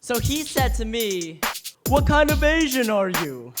So he said to me, "What kind of Asian are you?"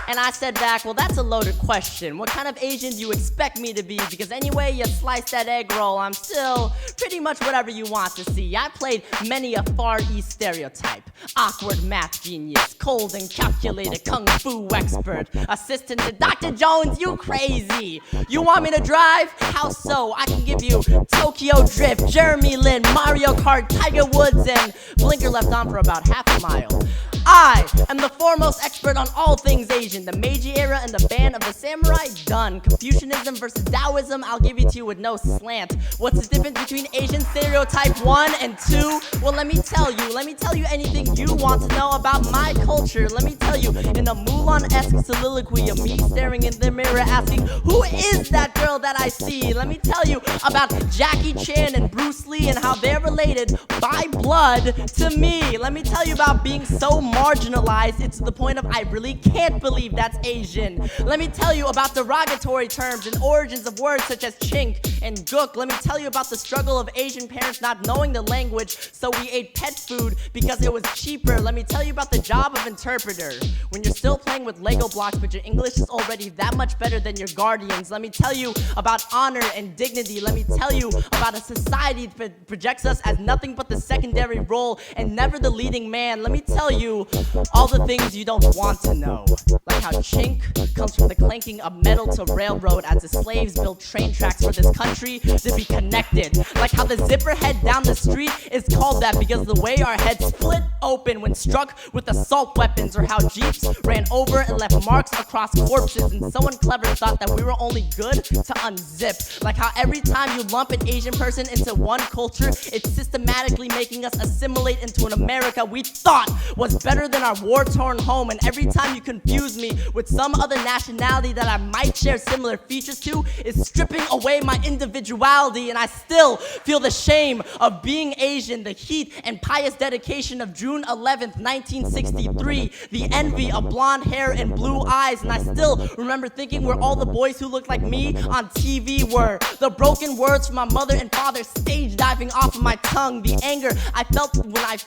And I said back, well, that's a loaded question. What kind of Asian do you expect me to be? Because anyway you slice that egg roll, I'm still pretty much whatever you want to see. I played many a Far East stereotype. Awkward math genius, cold and calculated kung fu expert, assistant to Dr. Jones, you crazy. You want me to drive? How so? I can give you Tokyo Drift, Jeremy Lin, Mario Kart, Tiger Woods, and blinker left on for about half a mile. I am the foremost expert on all things Asian. The Meiji era and the ban of the samurai, done. Confucianism versus Taoism, I'll give it to you with no slant. What's the difference between Asian stereotype 1 and 2? Well, let me tell you anything you want to know about my culture. Let me tell you, in a Mulan-esque soliloquy of me staring in the mirror asking, who is that girl that I see? Let me tell you about Jackie Chan and Bruce Lee and how they're related by blood to me. Let me tell you about being so marginalized, it's to the point of I really can't believe that's Asian. Let me tell you about derogatory terms and origins of words such as chink and gook. Let me tell you about the struggle of Asian parents not knowing the language, so we ate pet food because it was cheaper. Let me tell you about the job of interpreter. When you're still playing with Lego blocks but your English is already that much better than your guardians. Let me tell you about honor and dignity. Let me tell you about a society that projects us as nothing but the secondary role and never the leading man. Let me tell you all the things you don't want to know, like how chink comes from the clanking of metal to railroad as the slaves built train tracks for this country to be connected, like how the zipper head down the street is called that because the way our heads split open when struck with assault weapons, or how jeeps ran over and left marks across corpses and someone clever thought that we were only good to unzip, like how every time you lump an Asian person into one culture, it's systematically making us assimilate into an America we thought was better than our war-torn home. And every time you confuse me with some other nationality that I might share similar features to, is stripping away my individuality. And I still feel the shame of being Asian, the heat and pious dedication of June 11th, 1963, the envy of blonde hair and blue eyes. And I still remember thinking where all the boys who looked like me on TV were. The broken words from my mother and father stage diving off of my tongue. The anger I felt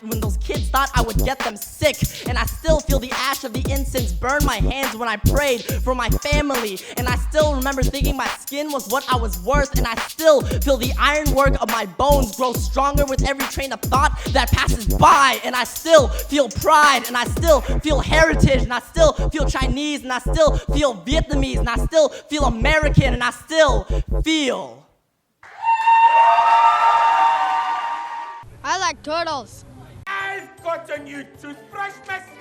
when those kids thought I would get them sick. And I still feel the ash of the incense burn my hands when I prayed for my family. And I still remember thinking my skin was what I was worth. And I still feel the ironwork of my bones grow stronger with every train of thought that passes by. And I still feel pride, and I still feel heritage, and I still feel Chinese, and I still feel Vietnamese, and I still feel American, and I still feel... I like turtles. I've got a new toothbrush, miss.